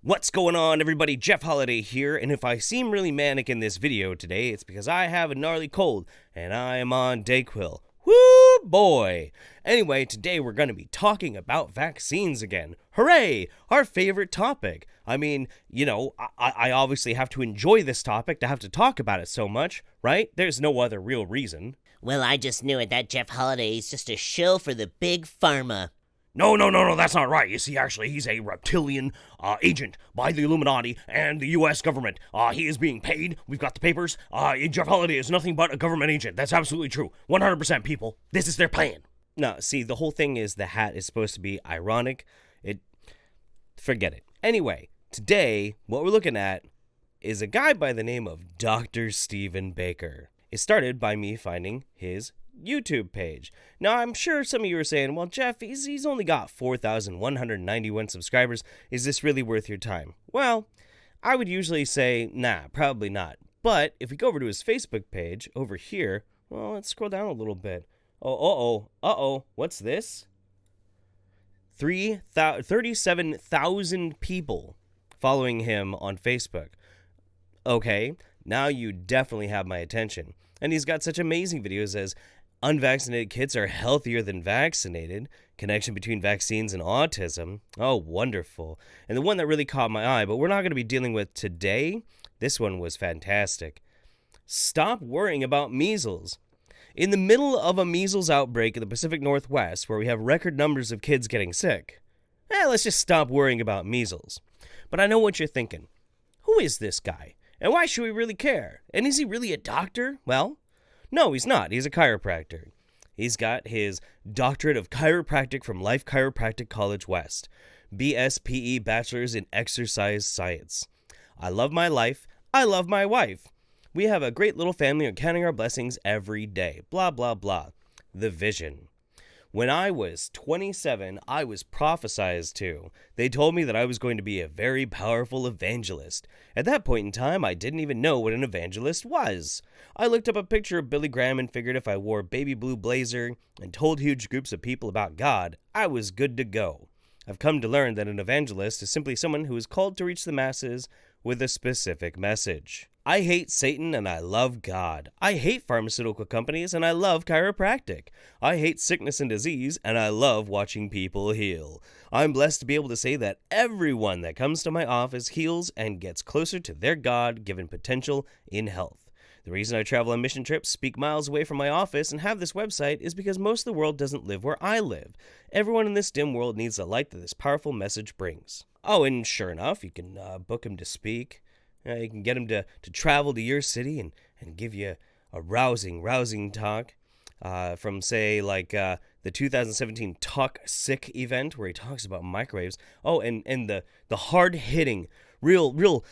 What's going on, everybody? Jeff Holiday here, and if I seem really manic in this video today, it's because I have a gnarly cold, and I am on Dayquil. Woo boy! Anyway, today we're going to be talking about vaccines again. Hooray! Our favorite topic. I mean, I obviously have to enjoy this topic to have to talk about it so much, right? There's no other real reason. Well, I just knew it. That Jeff Holiday is just a shill for the big pharma. No, that's not right. You see, actually, he's a reptilian agent by the Illuminati and the U.S. government. He is being paid. We've got the papers. Jeff Holiday is nothing but a government agent. That's absolutely true. 100% people. This is their plan. No, see, the whole thing is the hat is supposed to be ironic. Forget it. Anyway, today, what we're looking at is a guy by the name of Dr. Stephen Baker. It started by me finding his YouTube page. Now, I'm sure some of you are saying, well, Jeff, he's only got 4,191 subscribers. Is this really worth your time? Well, I would usually say, nah, probably not. But if we go over to his Facebook page over here, well, let's scroll down a little bit. What's this? 37,000 people following him on Facebook. Okay, now you definitely have my attention. And he's got such amazing videos as unvaccinated kids are healthier than vaccinated, connection between vaccines and autism. Oh, wonderful. And the one that really caught my eye, but we're not going to be dealing with today, this one was fantastic. Stop worrying about measles. In the middle of a measles outbreak in the Pacific Northwest, where we have record numbers of kids getting sick, let's just stop worrying about measles. But I know what you're thinking. Who is this guy? And why should we really care? And is he really a doctor? Well, no, he's not. He's a chiropractor. He's got his doctorate of chiropractic from Life Chiropractic College West, BSPE Bachelor's in Exercise Science. I love my life. I love my wife. We have a great little family and counting our blessings every day. Blah, blah, blah. The vision. When I was 27, I was prophesized to. They told me that I was going to be a very powerful evangelist. At that point in time, I didn't even know what an evangelist was. I looked up a picture of Billy Graham and figured if I wore a baby blue blazer and told huge groups of people about God, I was good to go. I've come to learn that an evangelist is simply someone who is called to reach the masses with a specific message. I hate Satan and I love God. I hate pharmaceutical companies and I love chiropractic. I hate sickness and disease and I love watching people heal. I'm blessed to be able to say that everyone that comes to my office heals and gets closer to their God-given potential in health. The reason I travel on mission trips, speak miles away from my office, and have this website is because most of the world doesn't live where I live. Everyone in this dim world needs the light that this powerful message brings. Oh, and sure enough, you can book him to speak. You can get him to travel to your city and give you a rousing talk from, say, like the 2017 Talk Sick event where he talks about microwaves. Oh, and the hard-hitting, real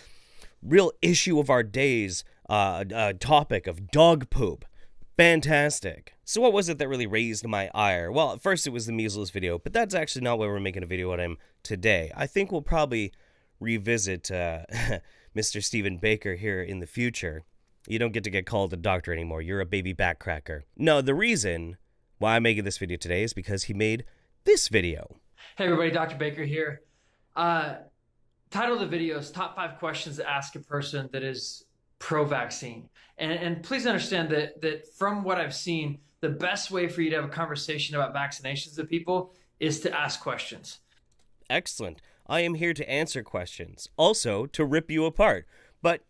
issue of our days topic of dog poop. Fantastic. So what was it that really raised my ire? Well, at first it was the measles video, but that's actually not why we're making a video on him today. I think we'll probably revisit Mr. Stephen Baker here in the future. You don't get to get called a doctor anymore. You're a baby backcracker. No, the reason why I'm making this video today is because he made this video. Hey everybody, Dr. Baker here. Title of the video is Top 5 Questions to Ask a Person That Is Pro-Vaccine. And please understand that from what I've seen, the best way for you to have a conversation about vaccinations with people is to ask questions. Excellent. I am here to answer questions, also to rip you apart. But,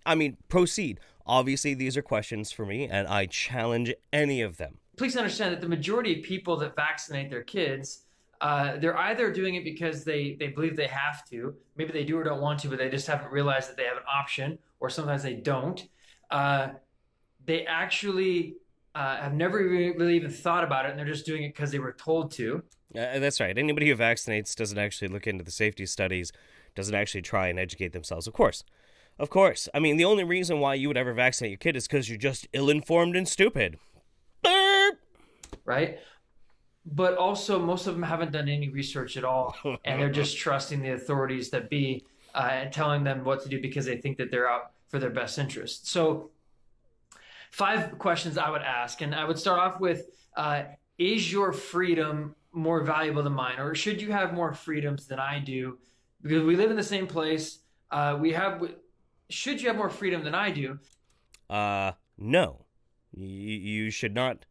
proceed. Obviously, these are questions for me, and I challenge any of them. Please understand that the majority of people that vaccinate their kids, they're either doing it because they believe they have to. Maybe they do or don't want to, but they just haven't realized that they have an option, or sometimes they don't. They actually have never really even thought about it, and they're just doing it because they were told to. That's right. Anybody who vaccinates doesn't actually look into the safety studies, doesn't actually try and educate themselves. Of course. The only reason why you would ever vaccinate your kid is because you're just ill-informed and stupid. Right? But also, most of them haven't done any research at all, and they're just trusting the authorities that be and telling them what to do because they think that they're out for their best interest. So 5 questions I would ask, and I would start off with, is your freedom more valuable than mine? Or should you have more freedoms than I do because we live in the same place. Should you have more freedom than I do? No. You should not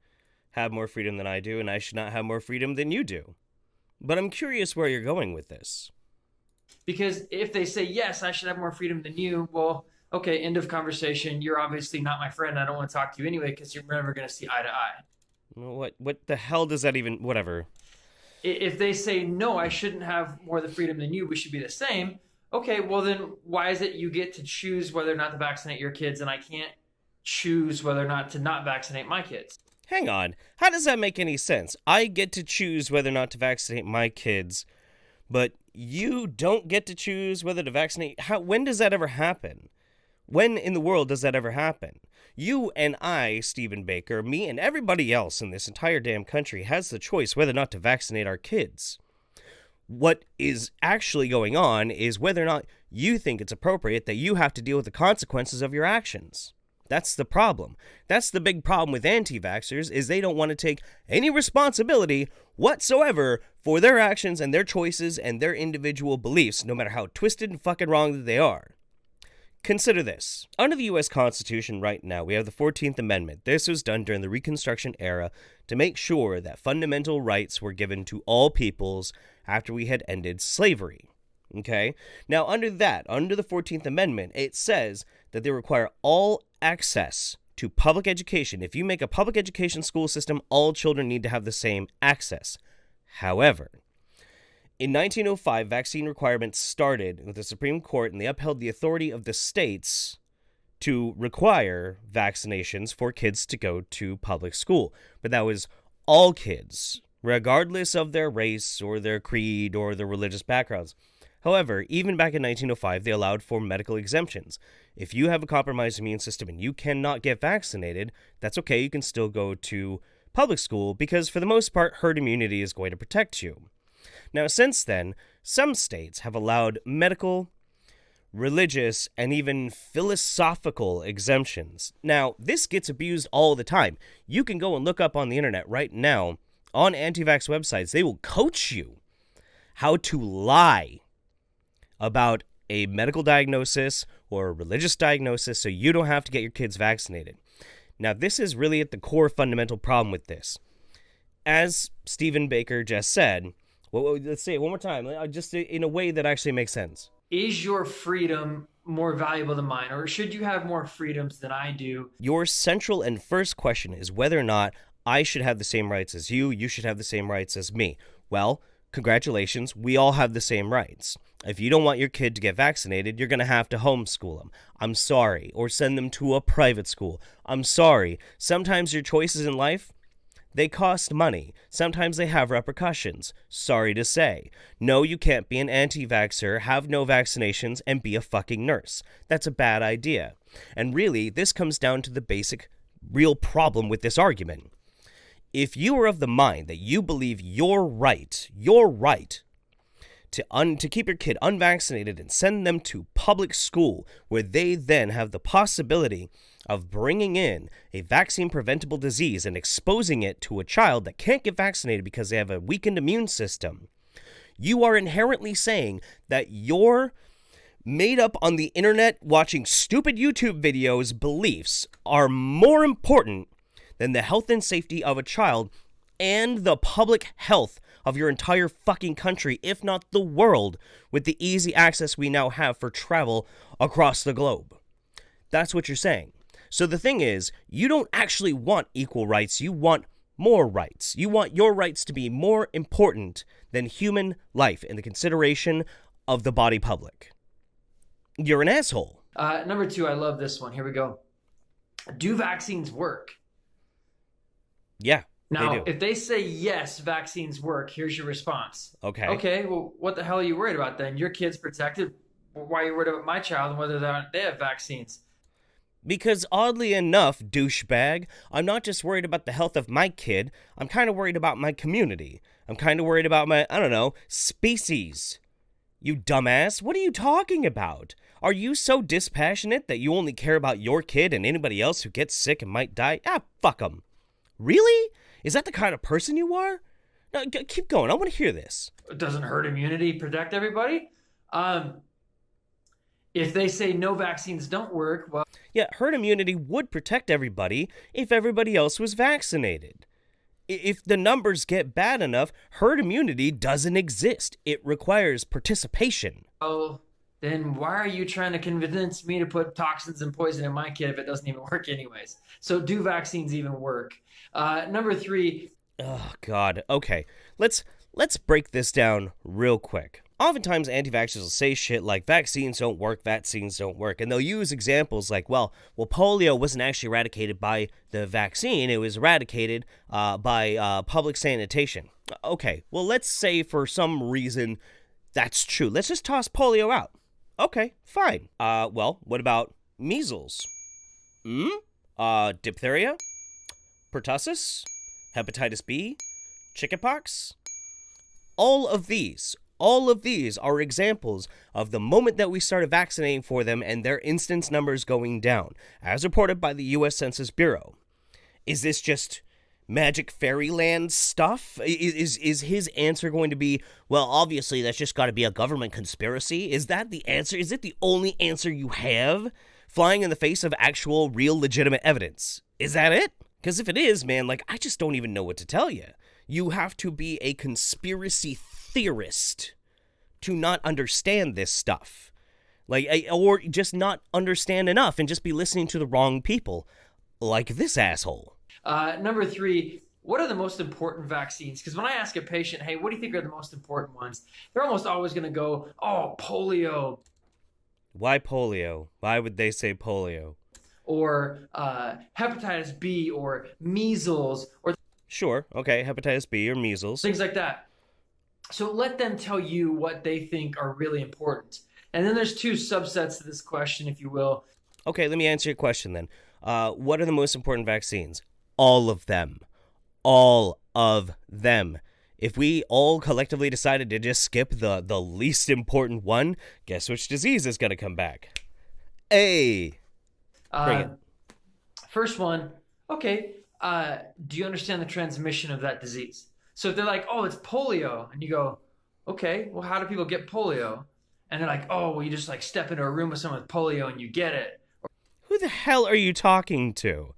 have more freedom than I do, and I should not have more freedom than you do. But I'm curious where you're going with this. Because if they say, yes, I should have more freedom than you, well, okay, end of conversation. You're obviously not my friend. I don't want to talk to you anyway because you're never going to see eye to eye. What the hell does that even... Whatever. If they say, no, I shouldn't have more the freedom than you, we should be the same. Okay, well then why is it you get to choose whether or not to vaccinate your kids and I can't choose whether or not to not vaccinate my kids? Hang on. How does that make any sense? I get to choose whether or not to vaccinate my kids, but you don't get to choose whether to vaccinate. When does that ever happen? When in the world does that ever happen? You and I, Stephen Baker, me and everybody else in this entire damn country has the choice whether or not to vaccinate our kids. What is actually going on is whether or not you think it's appropriate that you have to deal with the consequences of your actions. That's the problem. That's the big problem with anti-vaxxers, is they don't want to take any responsibility whatsoever for their actions and their choices and their individual beliefs, no matter how twisted and fucking wrong that they are. Consider this. Under the U.S. Constitution right now, we have the 14th Amendment. This was done during the Reconstruction era to make sure that fundamental rights were given to all peoples after we had ended slavery. Okay? Now, under the 14th Amendment, it says that they require all access to public education. If you make a public education school system, all children need to have the same access. However, in 1905, vaccine requirements started with the Supreme Court, and they upheld the authority of the states to require vaccinations for kids to go to public school. But that was all kids, regardless of their race or their creed or their religious backgrounds. However, even back in 1905, they allowed for medical exemptions. If you have a compromised immune system and you cannot get vaccinated, that's okay. You can still go to public school because, for the most part, herd immunity is going to protect you. Now, since then, some states have allowed medical, religious, and even philosophical exemptions. Now, this gets abused all the time. You can go and look up on the internet right now, on anti-vax websites, they will coach you how to lie about a medical diagnosis or a religious diagnosis so you don't have to get your kids vaccinated. Now, this is really at the core fundamental problem with this. As Stephen Baker just said, let's say it one more time, just in a way that actually makes sense. Is your freedom more valuable than mine, or should you have more freedoms than I do? Your central and first question is whether or not I should have the same rights as you, you should have the same rights as me. Well, congratulations, we all have the same rights. If you don't want your kid to get vaccinated, you're going to have to homeschool them. I'm sorry. Or send them to a private school. I'm sorry. Sometimes your choices in life, they cost money. Sometimes they have repercussions. Sorry to say. No, you can't be an anti-vaxxer, have no vaccinations, and be a fucking nurse. That's a bad idea. And really, this comes down to the basic, real problem with this argument. If you are of the mind that you believe you're right to keep your kid unvaccinated and send them to public school where they then have the possibility of bringing in a vaccine-preventable disease and exposing it to a child that can't get vaccinated because they have a weakened immune system, you are inherently saying that your made up on the internet watching stupid YouTube videos beliefs are more important than the health and safety of a child and the public health of your entire fucking country, if not the world, with the easy access we now have for travel across the globe. That's what you're saying. So the thing is, you don't actually want equal rights, you want more rights. You want your rights to be more important than human life in the consideration of the body public. You're an asshole. Number 2, I love this one. Here we go. Do vaccines work? Yeah. Now, if they say yes, vaccines work, here's your response. Okay. Okay, well, what the hell are you worried about then? Your kid's protected. Why are you worried about my child and whether they have vaccines? Because oddly enough, douchebag, I'm not just worried about the health of my kid. I'm kind of worried about my community. I'm kind of worried about my, species. You dumbass, what are you talking about? Are you so dispassionate that you only care about your kid and anybody else who gets sick and might die? Fuck them. Really? Is that the kind of person you are? No, keep going. I want to hear this. Doesn't herd immunity protect everybody? Um, if they say no vaccines don't work, well, Yeah, herd immunity would protect everybody if everybody else was vaccinated. If the numbers get bad enough, herd immunity doesn't exist. It requires participation. then why are you trying to convince me to put toxins and poison in my kid if it doesn't even work anyways? So do vaccines even work? Number 3. Oh, God. Okay, let's break this down real quick. Oftentimes, anti-vaxxers will say shit like, vaccines don't work, and they'll use examples like, well, polio wasn't actually eradicated by the vaccine, it was eradicated by public sanitation. Okay, well, let's say for some reason that's true. Let's just toss polio out. Okay, fine. Well, what about measles? Diphtheria? Pertussis? Hepatitis B? Chickenpox? All of these are examples of the moment that we started vaccinating for them and their instance numbers going down, as reported by the U.S. Census Bureau. Is this just magic fairyland stuff? Is his answer going to be, well, obviously that's just got to be a government conspiracy? Is that the answer? Is it the only answer you have? Flying in the face of actual, real, legitimate evidence? Is that it? Because if it is, man, I just don't even know what to tell you. You have to be a conspiracy theorist to not understand this stuff. Or just not understand enough and just be listening to the wrong people, like this asshole. Number 3, what are the most important vaccines? Because when I ask a patient, hey, what do you think are the most important ones? They're almost always going to go, oh, polio. Why polio? Why would they say polio? Or hepatitis B, or measles, or sure, okay, hepatitis B or measles. Things like that. So let them tell you what they think are really important. And then there's 2 subsets to this question, if you will. Okay, let me answer your question then. What are the most important vaccines? All of them. All of them. If we all collectively decided to just skip the least important one, guess which disease is going to come back? Bring it. First one, okay, do you understand the transmission of that disease? So if they're like, oh, it's polio, and you go, okay, well, how do people get polio? And they're like, oh, well, you just step into a room with someone with polio and you get it. Who the hell are you talking to?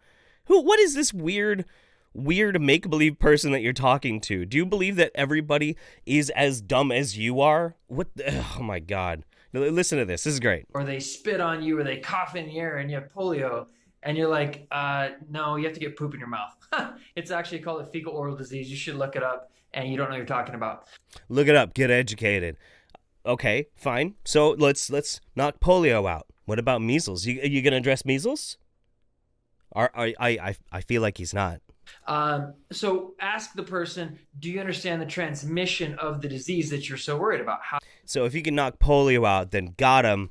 What is this weird make-believe person that you're talking to? Do you believe that everybody is as dumb as you are? Oh my God. Listen to this. This is great. Or they spit on you, or they cough in the air and you have polio. And you're like, no, you have to get poop in your mouth. It's actually called a fecal oral disease. You should look it up, and you don't know what you're talking about. Look it up. Get educated. Okay, fine. So let's knock polio out. What about measles? You gonna address measles? I feel like he's not. So ask the person, do you understand the transmission of the disease that you're so worried about? So if you can knock polio out, then got him.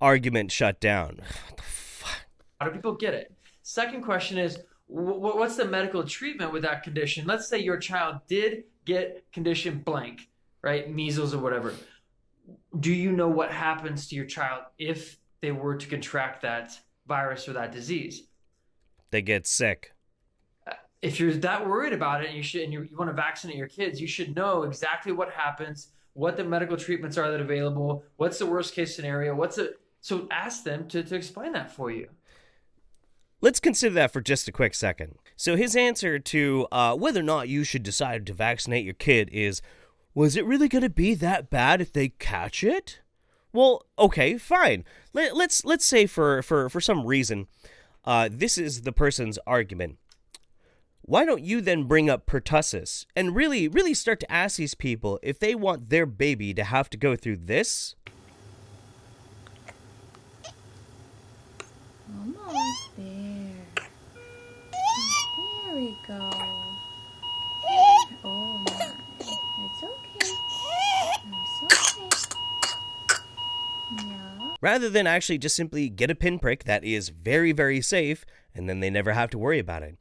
Argument shut down. What the fuck? How do people get it? Second question is, what's the medical treatment with that condition? Let's say your child did get condition blank, right? Measles or whatever. Do you know what happens to your child if they were to contract that virus or that disease? They get sick. If you're that worried about it and you want to vaccinate your kids, you should know exactly what happens, what the medical treatments are that are available, what's the worst case scenario, so ask them to explain that for you. Let's consider that for just a quick second. So his answer to whether or not you should decide to vaccinate your kid is, was it really going to be that bad if they catch it? Well, okay, fine. Let's say for some reason, this is the person's argument. Why don't you then bring up pertussis and really start to ask these people if they want their baby to have to go through this? Almost there. There we go. Oh my. It's okay. It's okay. Yeah. Rather than actually just simply get a pinprick that is very, very safe, and then they never have to worry about it.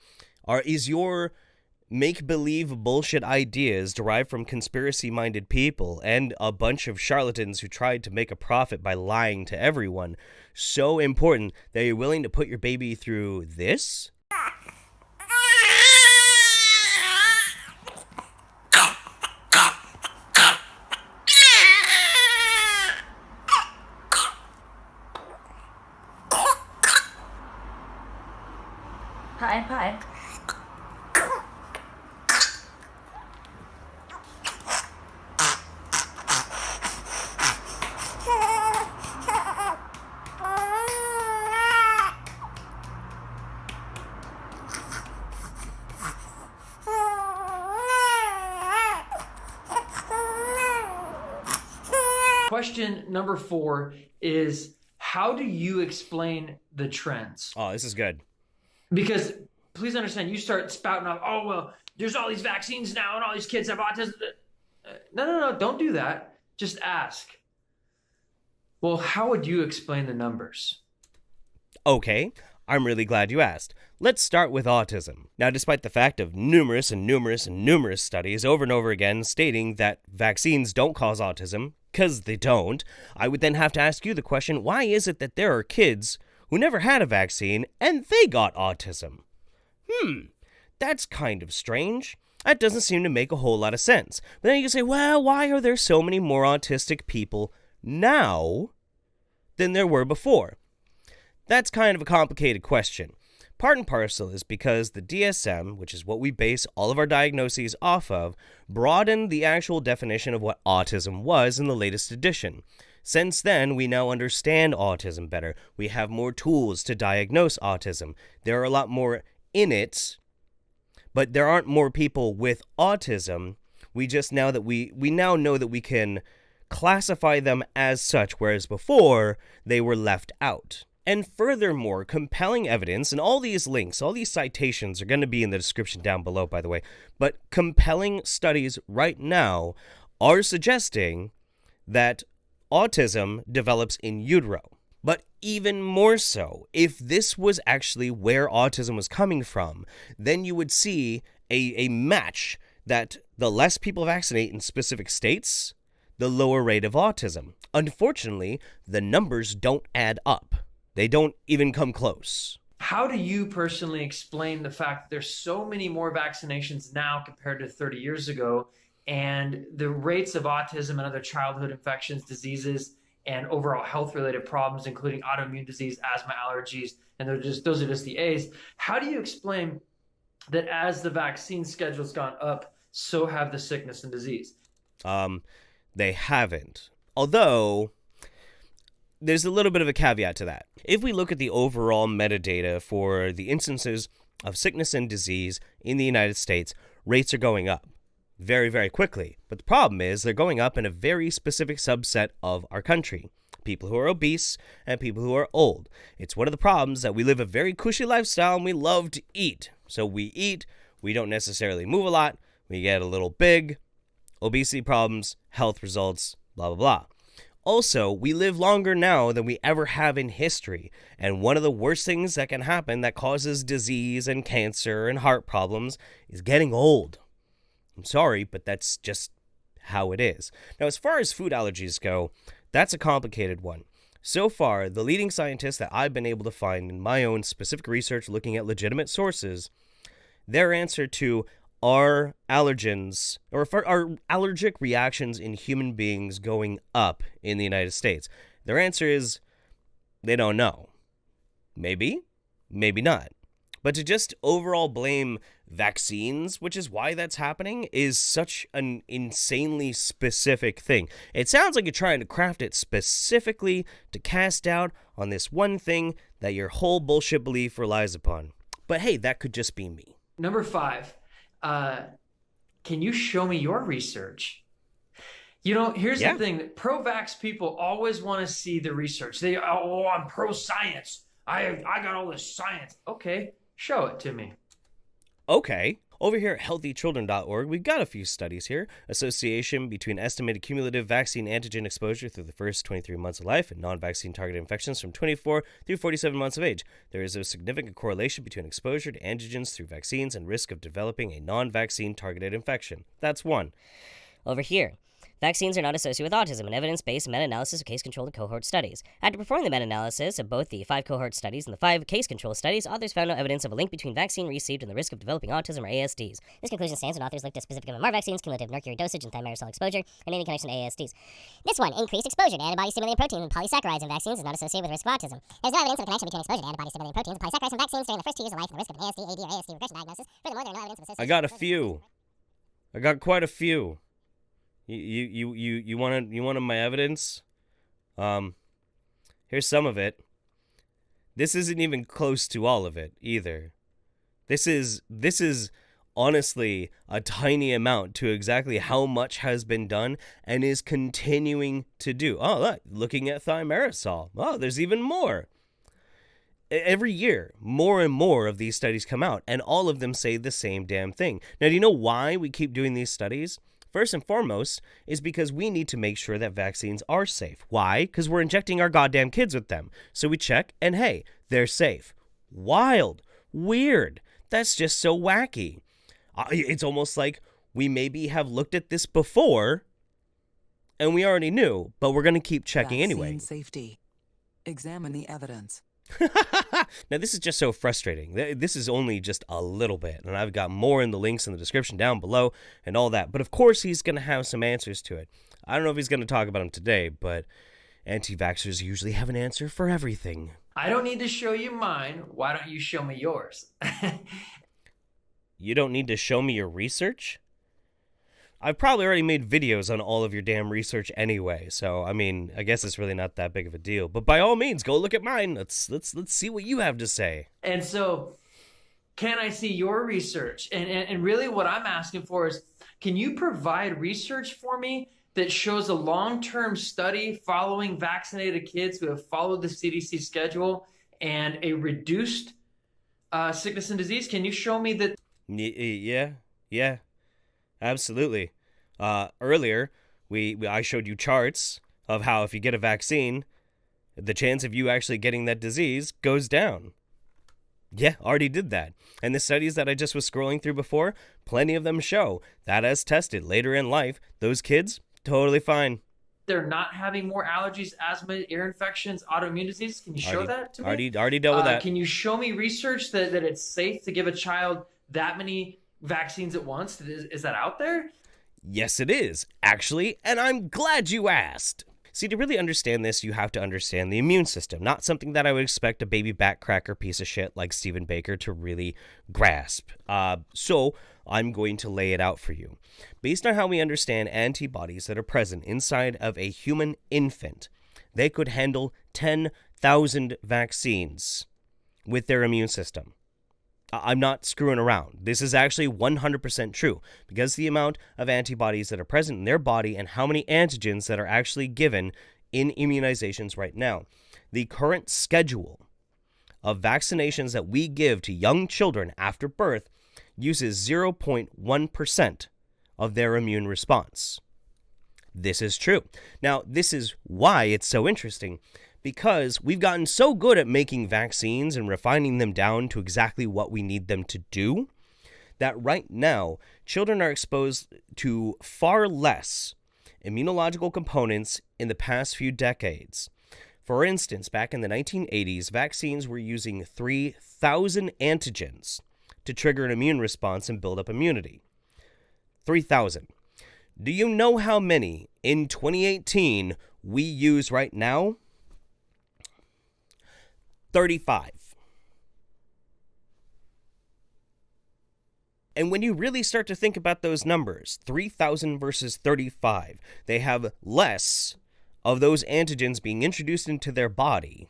Is your make-believe bullshit ideas derived from conspiracy-minded people and a bunch of charlatans who tried to make a profit by lying to everyone so important that you're willing to put your baby through this? Pie. Question number 4 is, how do you explain the trends? Oh, this is good. Because please understand, you start spouting off, oh, well, there's all these vaccines now and all these kids have autism. No, don't do that. Just ask. Well, how would you explain the numbers? Okay, I'm really glad you asked. Let's start with autism. Now, despite the fact of numerous studies over and over again stating that vaccines don't cause autism, because they don't, I would then have to ask you the question, why is it that there are kids who never had a vaccine and they got autism? That's kind of strange. That doesn't seem to make a whole lot of sense. But then you can say, well, why are there so many more autistic people now than there were before? That's kind of a complicated question. Part and parcel is because the DSM, which is what we base all of our diagnoses off of, broadened the actual definition of what autism was in the latest edition. Since then, we now understand autism better. We have more tools to diagnose autism. There are a lot more in it, but there aren't more people with autism. We just now that we now know that we can classify them as such, whereas before they were left out. And furthermore, compelling evidence, and all these links, all these citations are going to be in the description down below, by the way, but compelling studies right now are suggesting that autism develops in utero. But even more so, if this was actually where autism was coming from, then you would see a match that the less people vaccinate in specific states, the lower rate of autism. Unfortunately, the numbers don't add up. They don't even come close. How do you personally explain the fact that there's so many more vaccinations now compared to 30 years ago, and the rates of autism and other childhood infections, diseases, and overall health-related problems, including autoimmune disease, asthma, allergies, and those are just the A's. How do you explain that as the vaccine schedule's gone up, so have the sickness and disease? They haven't. Although, there's a little bit of a caveat to that. If we look at the overall metadata for the instances of sickness and disease in the United States, rates are going up very, very quickly. But the problem is they're going up in a very specific subset of our country. People who are obese and people who are old. It's one of the problems that we live a very cushy lifestyle and we love to eat. So we eat, we don't necessarily move a lot, we get a little big, obesity problems, health results, blah, blah, blah. Also, we live longer now than we ever have in history, and one of the worst things that can happen that causes disease and cancer and heart problems is getting old. I'm sorry, but that's just how it is. Now, as far as food allergies go, that's a complicated one. So far, the leading scientists that I've been able to find in my own specific research looking at legitimate sources, their answer to are allergens, or are allergic reactions in human beings going up in the United States? Their answer is they don't know. Maybe, maybe not. But to just overall blame vaccines, which is why that's happening, is such an insanely specific thing. It sounds like you're trying to craft it specifically to cast doubt on this one thing that your whole bullshit belief relies upon. But hey, that could just be me. Number 5. Can you show me your research? You know, here's the thing. Pro-vax people always want to see the research. I'm pro-science. I got all this science. Okay, show it to me. Okay. Over here at healthychildren.org, we've got a few studies here. Association between estimated cumulative vaccine antigen exposure through the first 23 months of life and non-vaccine targeted infections from 24 through 47 months of age. There is a significant correlation between exposure to antigens through vaccines and risk of developing a non-vaccine targeted infection. That's one. Over here, Vaccines are not associated with autism, an evidence-based meta-analysis of case-controlled cohort studies. After performing the meta-analysis of both the 5 cohort studies and the 5 case-control studies, authors found no evidence of a link between vaccine received and the risk of developing autism or ASDs. This conclusion stands when authors looked at specific MMR vaccines, cumulative mercury dosage, and thimerosal exposure, and any connection to ASDs. This one, increased exposure to antibody-stimulating proteins and polysaccharides in vaccines is not associated with risk of autism. There's no evidence of a connection between exposure to antibody-stimulating proteins and polysaccharides from vaccines during the first 2 years of life and the risk of an ASD, AD, or ASD regression diagnosis. Furthermore, there are no evidence of association. I got a few. I got quite a few. You wanted my evidence? Here's some of it. This isn't even close to all of it either. This is honestly a tiny amount to exactly how much has been done and is continuing to do. Oh, look, looking at thimerosal. Oh, there's even more. Every year, more and more of these studies come out, and all of them say the same damn thing. Now, do you know why we keep doing these studies? First and foremost is because we need to make sure that vaccines are safe. Why? Because we're injecting our goddamn kids with them. So we check, and hey, they're safe. Wild. Weird. That's just so wacky. It's almost like we maybe have looked at this before, and we already knew, but we're going to keep checking anyway. Vaccine safety. Examine the evidence. Now, this is just so frustrating. This is only just a little bit, and I've got more in the links in the description down below and all that. But of course, he's going to have some answers to it. I don't know if he's going to talk about them today, but anti-vaxxers usually have an answer for everything. I don't need to show you mine. Why don't you show me yours? You don't need to show me your research? I've probably already made videos on all of your damn research anyway, so I mean, I guess it's really not that big of a deal. But by all means, go look at mine. Let's see what you have to say. And so, can I see your research? And really what I'm asking for is, can you provide research for me that shows a long-term study following vaccinated kids who have followed the CDC schedule and a reduced sickness and disease? Can you show me that? Yeah. Absolutely. Earlier, I showed you charts of how if you get a vaccine, the chance of you actually getting that disease goes down. Yeah, already did that. And the studies that I just was scrolling through before, plenty of them show that as tested later in life, those kids, totally fine. They're not having more allergies, asthma, ear infections, autoimmune diseases. Can you show that to me? Already dealt with that. Can you show me research that it's safe to give a child that many vaccines at once? Is that out there? Yes, it is, actually, and I'm glad you asked. See, to really understand this, you have to understand the immune system, not something that I would expect a baby backcracker piece of shit like Stephen Baker to really grasp. So I'm going to lay it out for you. Based on how we understand antibodies that are present inside of a human infant, they could handle 10,000 vaccines with their immune system. I'm not screwing around. This is actually 100% true because the amount of antibodies that are present in their body and how many antigens that are actually given in immunizations right now. The current schedule of vaccinations that we give to young children after birth uses 0.1% of their immune response. This is true. Now, this is why it's so interesting. Because we've gotten so good at making vaccines and refining them down to exactly what we need them to do, that right now, children are exposed to far less immunological components in the past few decades. For instance, back in the 1980s, vaccines were using 3,000 antigens to trigger an immune response and build up immunity. 3,000. Do you know how many in 2018 we use right now? 35. And when you really start to think about those numbers, 3,000 versus 35, they have less of those antigens being introduced into their body,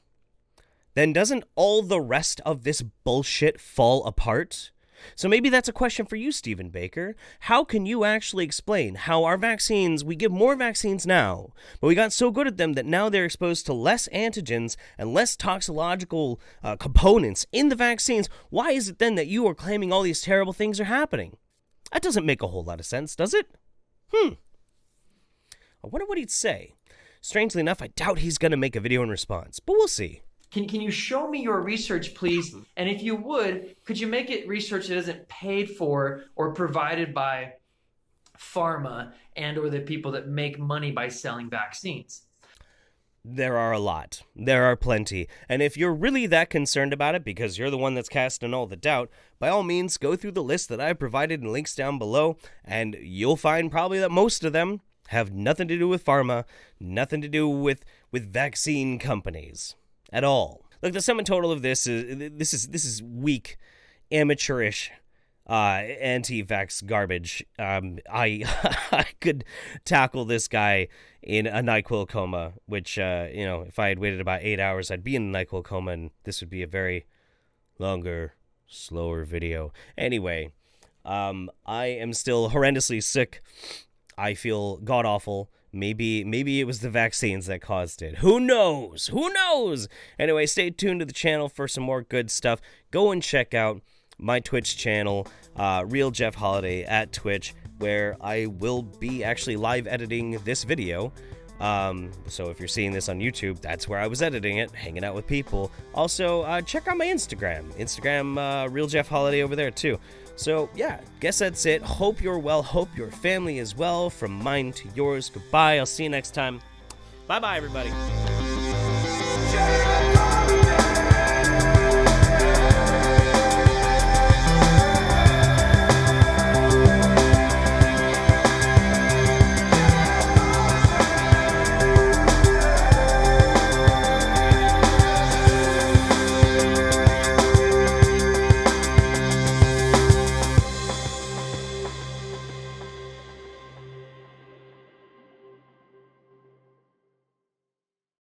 then doesn't all the rest of this bullshit fall apart? So maybe that's a question for you, Stephen Baker. How can you actually explain how our vaccines, we give more vaccines now, but we got so good at them that now they're exposed to less antigens and less toxicological components in the vaccines? Why is it then that you are claiming all these terrible things are happening? That doesn't make a whole lot of sense, does it? I wonder what he'd say. Strangely enough, I doubt he's going to make a video in response, but we'll see. Can you show me your research, please? And if you would, could you make it research that isn't paid for or provided by pharma and or the people that make money by selling vaccines? There are a lot. There are plenty. And if you're really that concerned about it because you're the one that's casting all the doubt, by all means, go through the list that I provided in links down below, and you'll find probably that most of them have nothing to do with pharma, nothing to do with vaccine companies at all. Look, the sum and total of this is weak, amateurish, anti-vax garbage. I could tackle this guy in a NyQuil coma, which, if I had waited about 8 hours, I'd be in a NyQuil coma, and this would be a very longer, slower video. Anyway, I am still horrendously sick. I feel god-awful. Maybe it was the vaccines that caused it. Who knows? Who knows? Anyway, stay tuned to the channel for some more good stuff. Go and check out my Twitch channel, Real Jeff Holiday at Twitch, where I will be actually live editing this video. So if you're seeing this on YouTube, that's where I was editing it, hanging out with people. Also, check out my Instagram, Real Jeff Holiday over there too. So yeah, guess that's it. Hope you're well. Hope your family is well. From mine to yours. Goodbye. I'll see you next time. Bye-bye, everybody.